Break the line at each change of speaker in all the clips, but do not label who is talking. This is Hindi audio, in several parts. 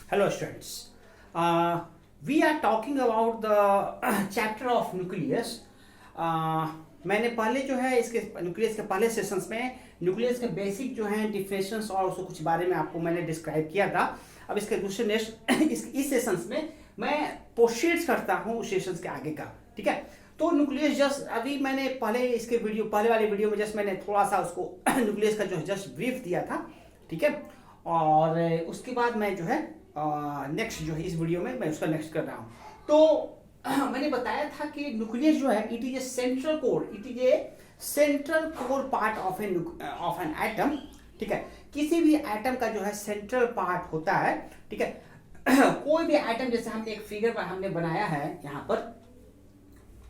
Hello students. We are talking about the chapter of nucleus. मैंने पहले जो है इसके न्यूक्लियस के पहले सेशंस में न्यूक्लियस के बेसिक जो हैं डिफिनेशंस और उसको कुछ बारे में आपको मैंने डिस्क्राइब किया था। अब इसके दूसरे नेक्स्ट इस सेशंस में मैं प्रोसीड करता हूँ उस सेशंस के आगे का। ठीक है, तो न्यूक्लियस जस्ट अभी मैंने पहले वाले वीडियो में जस्ट मैंने थोड़ा सा उसको न्यूक्लियस का जो है जस्ट ब्रीफ दिया था। ठीक है, और उसके बाद मैं जो है नेक्स्ट जो है इस वीडियो में मैं उसका नेक्स्ट कर रहा हूँ। तो मैंने बताया था कि न्यूक्लियस जो है it is a central core part of an atom. ठीक है, किसी भी एटम का जो है सेंट्रल पार्ट होता है। ठीक है, कोई भी एटम जैसे हमने एक फिगर पर हमने बनाया है यहाँ पर।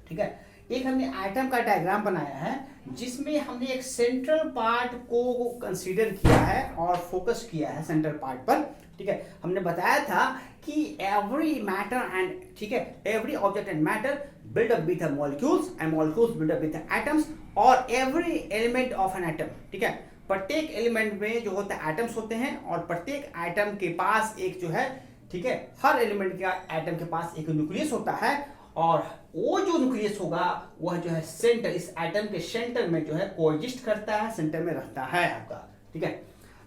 ठीक है, एक हमने एटम का डायग्राम बनाया है जिसमें हमने एक सेंट्रल पार्ट को कंसीडर किया है और फोकस किया है सेंट्रल पार्ट पर। ठीक है, हमने बताया था कि एवरी मैटर एंड ठीक है every object and matter build up with molecules and molecules build up with atoms और every element of an atom. ठीक है, प्रत्येक एलिमेंट में जो होता है एटम्स होते हैं और प्रत्येक एटम के पास एक जो है ठीक है हर एलिमेंट का एटम के पास एक न्यूक्लियस होता है और वो जो न्यूक्लियस होगा वह जो है सेंटर इस एटम के सेंटर में जो है कोएग्जिस्ट करता है, सेंटर में रहता है आपका। ठीक है,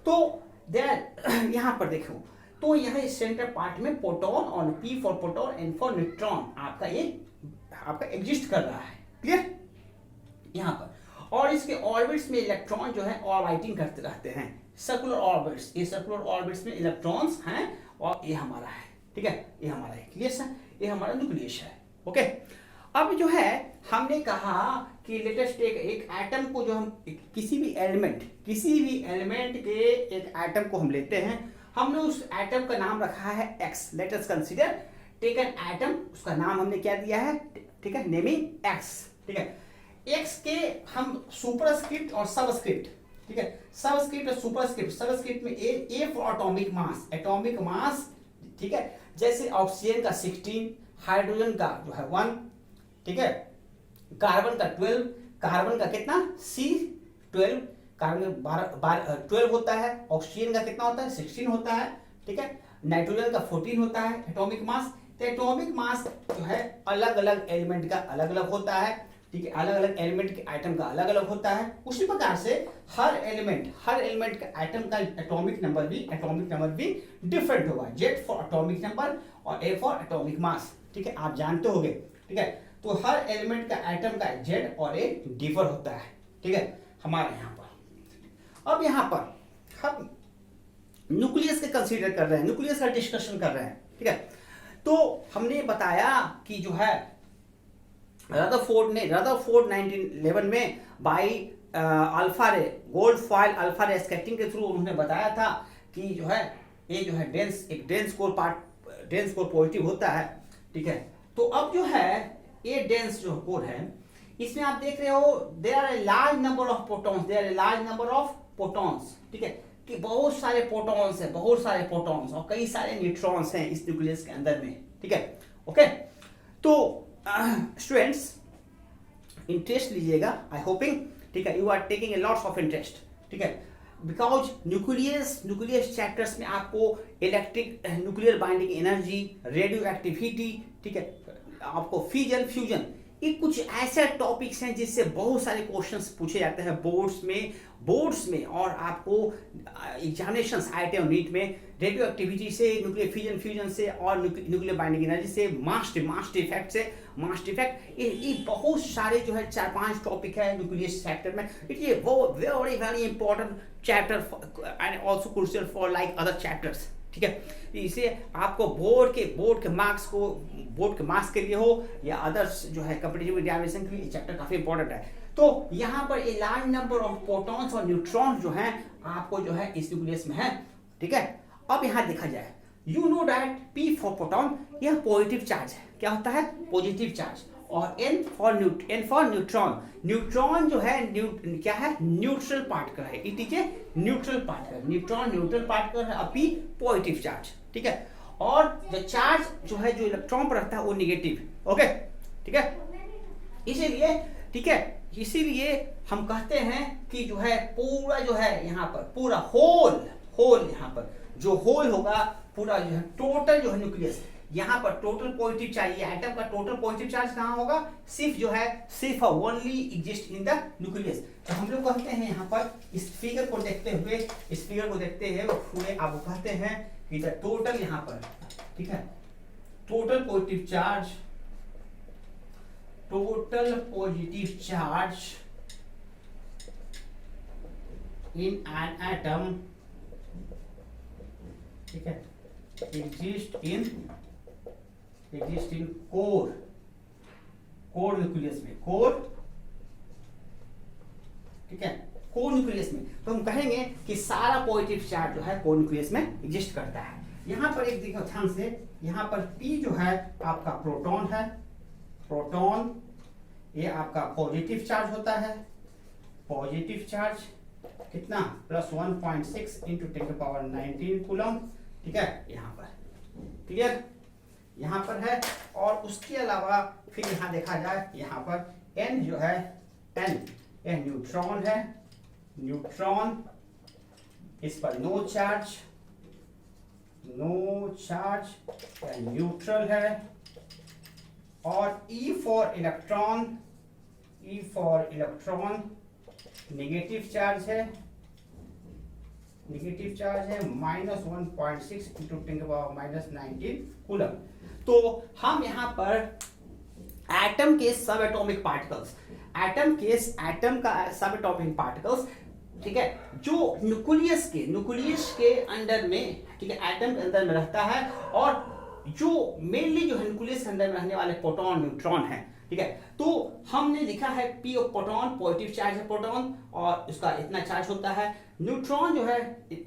तो देयर यहाँ पर देखो तो यह इस सेंटर पार्ट में प्रोटॉन और P for proton N for neutron आपका एग्जिस्ट कर रहा है। क्लियर यहाँ पर, और इसके ऑर्बिट्स में इलेक्ट्रॉन जो है ऑर्बिटिंग करते रहते हैं, सर्कुलर ऑर्बिट्स। ये सर्कुलर ऑर्बिट्स में इलेक्ट्रॉन्स हैं और ये हमारा है। ठीक है, ये हमारा न्यूक्लियस है, ये हमारा न्यूक्लियस है। ओके, अब जो है हमने कहा कि लेटेस्ट एक एटम को जो हम किसी भी एलिमेंट के एक एटम को हम लेते हैं, हमने उस एटम का नाम रखा है X। Let us consider take an atom, उसका नाम हमने क्या दिया है, ठीक है, नेमिंग X। ठीक है, X के हम सुपरस्क्रिप्ट और सबस्क्रिप्ट, ठीक है, सबस्क्रिप्ट और सुपरस्क्रिप्ट। सबस्क्रिप्ट में A फॉर एटॉमिक मास, ठीक है, जैसे ऑक्सीजन का 16, हाइड्रोजन का जो है 1, ठीक है, कार्बन का 12, कार्बन का कितना C12, कार्बन का 12 होता है, ऑक्सीजन का कितना होता है 16 होता है। ठीक है, नाइट्रोजन का 14 होता है एटॉमिक मास। तो एटॉमिक मास जो है अलग अलग एलिमेंट का अलग अलग होता है। ठीक है, अलग अलग एलिमेंट के आइटम का अलग अलग होता है। उसी प्रकार से हर एलिमेंट का आइटम का एटॉमिक नंबर भी डिफरेंट होगा। Z फॉर एटॉमिक नंबर और A फॉर एटॉमिक मास। ठीक है, आप जानते होंगे। ठीक है, तो हर एलिमेंट का आइटम का Z और A डिफर होता है। ठीक है, हमारे यहाँ पर अब यहाँ पर हम न्यूक्लियस के कंसीडर कर रहे हैं, न्यूक्लियस का डिस्कशन कर रहे हैं। ठीक है, तो हमने बताया कि जो है रदरफोर्ड 1911 में बाई अल्फा रे गोल्ड फॉयल अल्फा रे स्कैटरिंग के थ्रू उन्होंने बताया था कि जो है ये जो है डेंस कोर पॉजिटिव होता है। ठीक है, तो अब जो है ये डेंस जो कोर है इसमें आप देख रहे हो there are a large number of protons. ठीक है, कि बहुत सारे प्रोटॉन्स और कई सारे न्यूट्रॉन्स हैं इस न्यूक्लियस के अंदर में। ठीक है, ओके, तो स्टूडेंट्स इंटरेस्ट लीजिएगा, आई होपिंग। ठीक है, you are taking a lots of interest. ठीक है, बिकॉज न्यूक्लियस चैप्टर्स में आपको electric nuclear binding energy, radioactivity, ठीक है, आपको फिजन फ्यूजन, ये कुछ ऐसे टॉपिक्स हैं जिससे बहुत सारे क्वेश्चंस पूछे जाते हैं बोर्ड्स में और आपको एग्जामिनेशंस IIT और नीट में रेडियो एक्टिविटी से, न्यूक्लियर फ्यूजन से और न्यूक्लियर बाइंडिंग एनर्जी से, मास डिफेक्ट, ये बहुत सारे जो है 4-5 टॉपिक है न्यूक्लियस सेक्टर में। It is very important chapter and also crucial for like other chapters. ठीक है, इसे आपको बोर्ड के मार्क्स के लिए हो या अदर्स जो है कॉम्पिटिटिव एग्जामिनेशन के लिए चैप्टर काफी इंपॉर्टेंट है। तो यहाँ पर ए लार्ज नंबर ऑफ प्रोटॉन्स और न्यूट्रॉन्स जो हैं आपको जो है इस न्यूक्लियस में है। ठीक है, अब यहाँ देखा जाए, you know that P for proton यह पॉजिटिव चार्ज है। क्या होता है, पॉजिटिव चार्ज। और N फॉर न्यूट्रॉन जो है क्या है, न्यूट्रल पार्टिकल है। It is a neutral particle, neutral particle है, P पॉजिटिव चार्ज। ठीक है, और जो चार्ज जो है जो इलेक्ट्रॉन पर रहता है वो निगेटिव। ओके, ठीक है, इसीलिए हम कहते हैं कि जो है पूरा जो है यहाँ पर पूरा होल यहाँ पर जो होल होगा पूरा जो है टोटल जो है न्यूक्लियस, यहाँ पर टोटल पॉजिटिव चार्ज, एटम का टोटल पॉजिटिव चार्ज कहाँ होगा, सिर्फ जो है सिर्फ only exist in the nucleus. तो हम लोग कहते हैं यहाँ पर इस फिगर को देखते हुए, इस फिगर को देखते हुए पूरे आप कहते हैं कि द टोटल यहाँ पर, ठीक है, total positive charge, total positive charge in an atom, ठीक है, एग्जिस्ट इन कोर न्यूक्लियस में, कोर, ठीक है, कोर न्यूक्लियस में। तो हम कहेंगे कि सारा पॉजिटिव चार्ज जो है कोर न्यूक्लियस में एग्जिस्ट करता है। यहाँ पर एक देखो ध्यान से, यहाँ पर P जो है आपका प्रोटॉन है, प्रोटॉन ये आपका पॉजिटिव चार्ज होता है, पॉजिटिव चार्ज कितना प्लस 1.6 इंटू 10⁻19 कूलम, ठीक है, यहाँ पर क्लियर, यहाँ पर है। और उसके अलावा फिर यहाँ देखा जाए, यहाँ पर N जो है, N ये न्यूट्रॉन है, न्यूट्रॉन, इस पर no charge, no charge, neutral है। और E for electron, E for electron negative charge है, नेगेटिव चार्ज है -1.6 इंटू 10⁻19 कूलम। तो हम यहाँ पर एटम के सब एटॉमिक पार्टिकल्स, एटम का सब एटॉमिक पार्टिकल्स, ठीक है, जो न्यूक्लियस के अंदर में, ठीक है, एटम के अंदर में रहता है, और जो मेनली जो है न्यूक्लियस के अंदर में रहने वाले प्रोटॉन न्यूट्रॉन है, ठीक है। तो हमने लिखा है P of proton, positive charge है प्रोटॉन और उसका इतना चार्ज होता है। न्यूट्रॉन जो है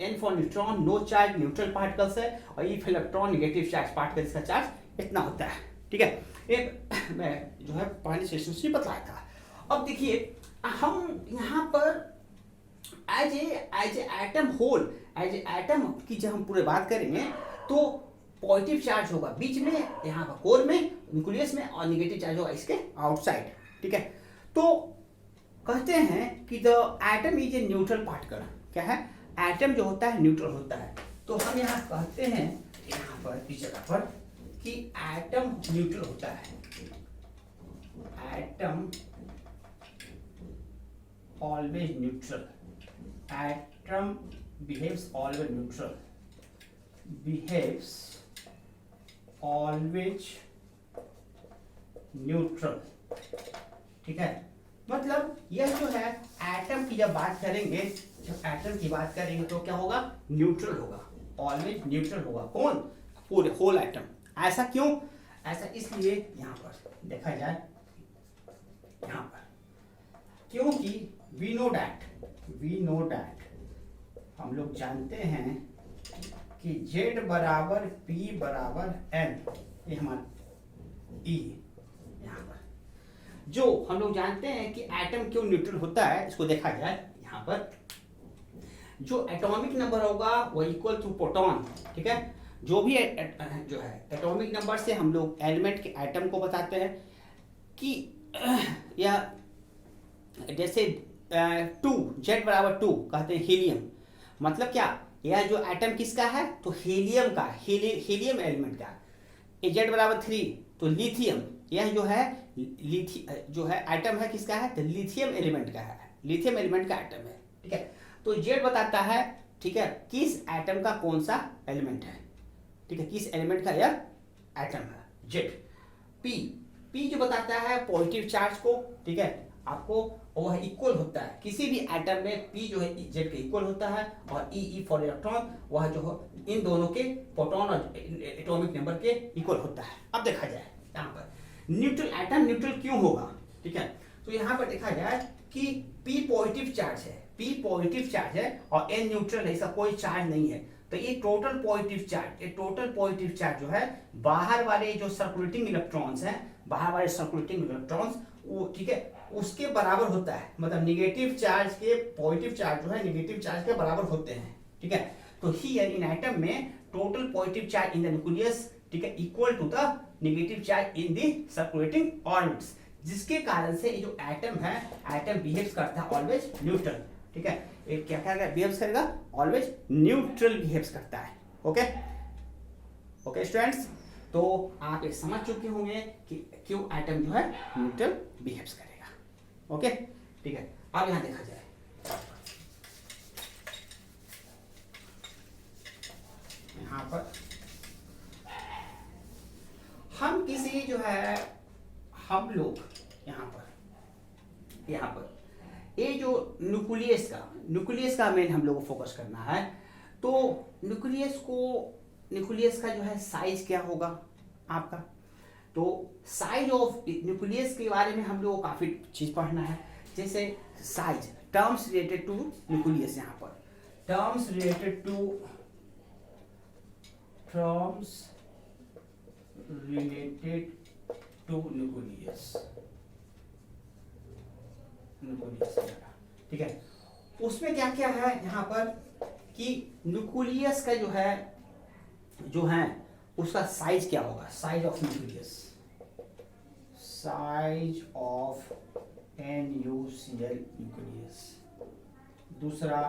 N for neutron, no charge neutral particles है, और E for electron negative charge particles का चार्ज इतना होता है, ठीक है। एक मैं जो है पहले सेशन से बताया था। अब देखिए हम यहाँ पर as a atom whole, as a atom की जब हम पूरे बात करेंगे तो पॉजिटिव चार्ज होगा बीच में, यहाँ पर कोर में, न्यूक्लियस में, और नेगेटिव चार्ज होगा इसके आउटसाइड, ठीक है। तो कहते हैं कि the atom is a neutral particle, क्या है, एटम जो होता है न्यूट्रल होता है। तो हम यहाँ कहते हैं यहाँ पर इस जगह पर कि एटम न्यूट्रल होता है, atom always neutral, atom behaves always neutral, behaves always neutral, ठीक है। मतलब यह जो है एटम की जब बात करेंगे, जब एटम की बात करेंगे तो क्या होगा, न्यूट्रल होगा, ऑलवेज न्यूट्रल होगा। कौन, पूरे होल एटम। ऐसा क्यों, ऐसा इसलिए यहाँ पर देखा जाए, यहाँ पर क्योंकि वी नो डैट हम लोग जानते हैं कि Z बराबर P बराबर N, ये हमारा E, यहाँ पर जो हम लोग जानते हैं कि एटम क्यों न्यूट्रल होता है, इसको देखा जाए। यहाँ पर जो एटॉमिक नंबर होगा वो इक्वल टू प्रोटॉन, ठीक है। जो भी जो है एटॉमिक नंबर से हम लोग एलिमेंट के एटम को बताते हैं कि या जैसे 2, Z बराबर 2 कहते हैं हीलियम, मतलब क्या, यह जो एटम किसका है, तो हीलियम का, हीलियम एलिमेंट का। Z बराबर 3 तो लिथियम, यह जो है जो है एटम है किसका है, तो लिथियम एलिमेंट का है, लिथियम एलिमेंट का एटम है, ठीक है। तो Z बताता है, ठीक है, किस एटम का कौन सा एलिमेंट है, ठीक है, किस एलिमेंट का यह एटम है, Z। P जो बताता है पॉजिटिव चार्ज को, ठीक है, आपको वह इक्वल होता है, किसी भी एटम में P जो है Z के इक्वल होता है, और E फॉर इलेक्ट्रॉन वह जो है इन दोनों के प्रोटॉन और एटॉमिक नंबर के इक्वल होता है। अब देखा जाए यहाँ पर न्यूट्रल, एटम न्यूट्रल क्यों होगा, ठीक है। तो यहाँ पर देखा जाए कि P पॉजिटिव चार्ज है, P पॉजिटिव चार्ज है और N न्यूट्रल है, इसका कोई चार्ज नहीं है। तो ये टोटल पॉजिटिव चार्ज, ये टोटल पॉजिटिव चार्ज जो है बाहर वाले जो सर्कुलेटिंग इलेक्ट्रॉन्स हैं, बाहर वाले सर्कुलेटिंग इलेक्ट्रॉन्स वो, ठीक है, उसके बराबर होता है। मतलब नेगेटिव चार्ज के पॉजिटिव चार्ज जो है नेगेटिव चार्ज के बराबर होते हैं, ठीक है। तो हियर इन एटम में total positive charge in the nucleus, ठीक है, equal to the negative charge in the circulating orbits, जिसके कारण से ये जो एटम है, एटम बिहेव्स करता है ऑलवेज न्यूट्रल, ठीक है। ये क्या क्या बिहेव्स करेगा, ऑलवेज न्यूट्रल बिहेव्स करता है, ओके ओके स्टूडेंट्स, तो आप ये समझ चुके होंगे कि क्यों एटम जो है न्यूट्रल बिहेव्स करेगा। ओके ठीक है, अब यहां देखा जाए, यहां पर हम किसी जो है हम लोग यहां पर ये जो न्यूक्लियस का मेन हम लोग को फोकस करना है। तो न्यूक्लियस का जो है साइज क्या होगा आपका, तो साइज ऑफ न्यूक्लियस के बारे में हम लोग को काफी चीज पढ़ना है। जैसे size, terms related to nucleus, यहाँ पर टर्म्स रिलेटेड टू न्यूक्लियस, ठीक है। उसमें क्या क्या है यहाँ पर कि न्यूक्लियस का जो है उसका साइज क्या होगा, size of nucleus, size of NuCl nucleus. दूसरा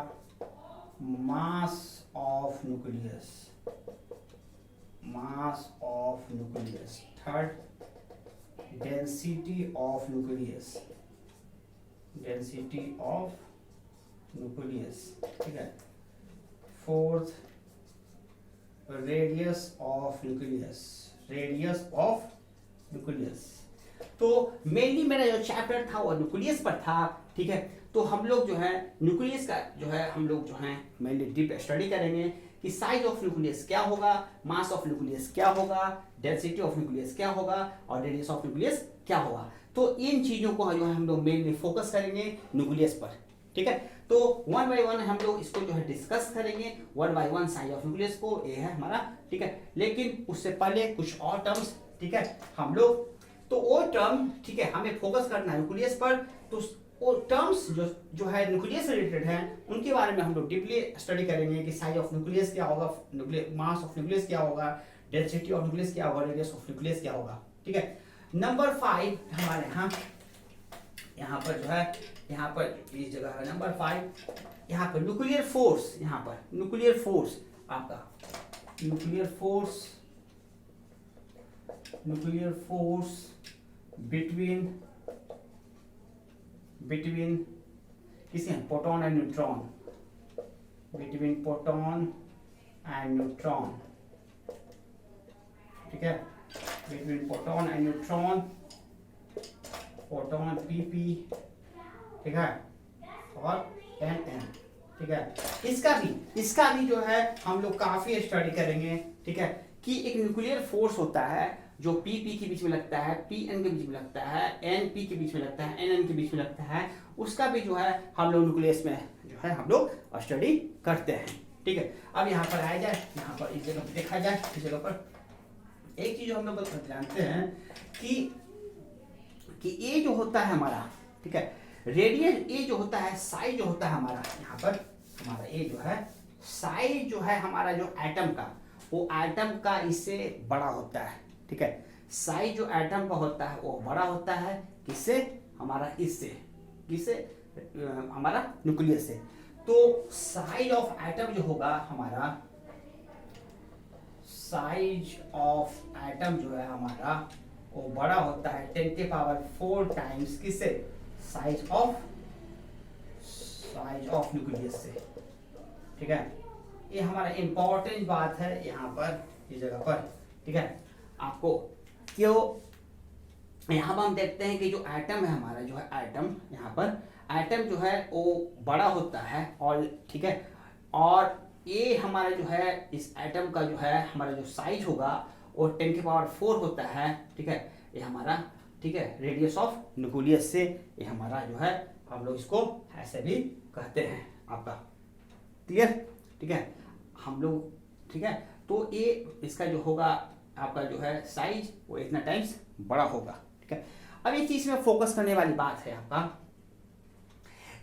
mass of nucleus, third density of nucleus, ठीक है। फोर्थ रेडियस ऑफ न्यूक्लियस, तो मेनली मेरा जो चैप्टर था वो न्यूक्लियस पर था, ठीक है। तो हम लोग जो है न्यूक्लियस का जो है हम लोग जो है मेनली डीप स्टडी करेंगे कि साइज ऑफ न्यूक्लियस क्या होगा, मास ऑफ न्यूक्लियस क्या होगा, डेंसिटी ऑफ न्यूक्लियस क्या होगा और रेडियस ऑफ न्यूक्लियस क्या होगा। तो इन चीजों को जो है हम लोग मेनली फोकस करेंगे न्यूक्लियस पर, ठीक है। तो वन बाय वन हम लोग इसको जो है डिस्कस करेंगे, one by one size of nucleus को, ये है हमारा, ठीक है। लेकिन उससे पहले कुछ और टर्म्स, ठीक है, हम लोग तो वो टर्म, ठीक है, हमें फोकस करना है न्यूक्लियस पर। तो वो टर्म्स जो है न्यूक्लियस से रिलेटेड हैं उनके बारे में हम लोग डीपली स्टडी करेंगे कि साइज ऑफ न्यूक्लियस क्या होगा, मास ऑफ न्यूक्लियस क्या होगा, डेंसिटी ऑफ न्यूक्लियस क्या होगा, रेडियस ऑफ न्यूक्लियस क्या होगा, ठीक है। नंबर 5 हमारे यहाँ पर जो है, यहाँ पर इस जगह है नंबर 5, यहाँ पर न्यूक्लियर फोर्स, यहाँ पर न्यूक्लियर फोर्स आपका, न्यूक्लियर फोर्स बिटवीन किसी प्रोटॉन एंड न्यूट्रॉन, ठीक है, between proton and neutron, proton PP, ठीक है, और NN, ठीक है। इसका भी जो है हम लोग काफी स्टडी करेंगे, ठीक है, कि एक न्यूक्लियर फोर्स होता है जो PP के बीच में लगता है, PN के बीच में लगता है, NP के बीच में लगता है, NN के बीच में लगता है, उसका भी जो है हम लोग न्यूक्लियस में जो है हम लोग स्टडी करते हैं, ठीक है। अब यहाँ पर आया जाए, यहाँ पर इस जगह पर देखा जाए, इस जगह पर एक चीज हम लोग जानते हैं कि ये जो होता है हमारा, ठीक है, रेडियस, ये जो होता है साइज जो होता है हमारा, यहाँ पर हमारा ये जो है साइज जो है हमारा जो एटम का, वो एटम का इससे बड़ा होता है, ठीक है। साइज जो एटम का होता है वो बड़ा होता है किससे, हमारा इससे, किससे, हमारा न्यूक्लियस से। तो साइज ऑफ एटम जो होगा हमारा, साइज ऑफ एटम जो है हमारा वो बड़ा होता है 10⁴ टाइम्स किससे, साइज ऑफ न्यूक्लियस से, ठीक है। ये हमारा इंपॉर्टेंट बात है यहाँ पर, इस जगह पर, ठीक है। आपको क्यों, यहाँ पर हम देखते हैं कि जो एटम है हमारा, जो है एटम, यहाँ पर एटम जो है वो बड़ा होता है, और ठीक है, और ये हमारा जो है इस एटम का जो है हमारा जो साइज होगा वो 10⁴ होता है, ठीक है। ये हमारा, ठीक है, रेडियस ऑफ न्यूक्लियस से ये हमारा जो है हम लोग इसको ऐसे भी कहते हैं, आपका क्लियर, ठीक है, हम लोग, ठीक है। तो ये इसका जो होगा आपका जो है साइज वो इतना टाइम्स बड़ा होगा, ठीक है। अब एक चीज में फोकस करने वाली बात है आपका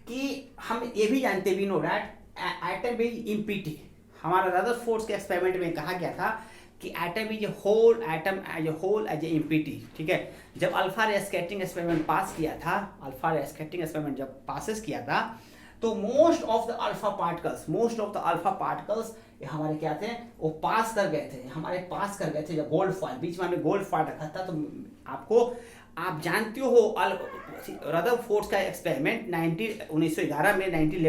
कि हम ये भी जानते, we know that atom is empty. हमारा रदरफोर्ड के एक्सपेरिमेंट में कहा गया था कि atom is hole, atom as a hole as a empty, ठीक है। जब अल्फा रे स्कैटरिंग एक्सपेरिमेंट पास किया था, अल्फा रे स्कैटरिंग एक्सपेरिमेंट जब पासेस किया था, तो most of the alpha particles ये हमारे क्या थे, वो पास कर गए थे, हमारे पास कर गए थे जब गोल्ड फॉइल, बीच में हमने गोल्ड फॉइल रखा था। तो आपको आप जानते हो रदरफोर्ड का एक्सपेरिमेंट 1911 में 1911